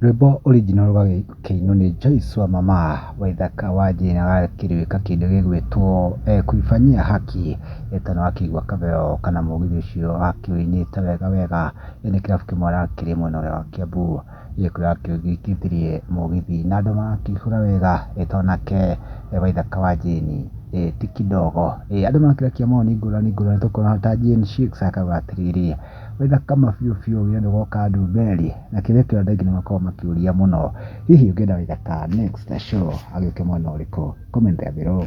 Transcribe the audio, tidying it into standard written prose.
Rwĩmbo original rwagĩkĩinwo nĩ Joyce wa Mama Waithaka wa Njĩna gakĩrĩka kĩndũ gĩgwĩtwo kuifanyia haki. Nĩ wakĩigua kabeo kana mũgithi ũcio akĩũinĩte wega wega nĩ kĩrabu kĩmwe arakĩrĩ mwena ũrĩa wa Kiambu, gĩkũrĩa gĩkĩthirie mũgithi na andũ makĩihũra wega nake Waithaka wa Njĩni ti kidogo. Andũ makĩrekia mawoni ngũrani ngũrani, tũkona ta Jane Shakes akauga atĩrĩrĩ, Waithaka mabiũ biũ nĩ ũgoka ndumberi, na kĩrĩa kĩo andũ aingĩ nĩ makoragwo makĩũria mũno, hihi ũngĩenda Waithaka next show agĩũke mwena ũrĩkũ? Comment down below.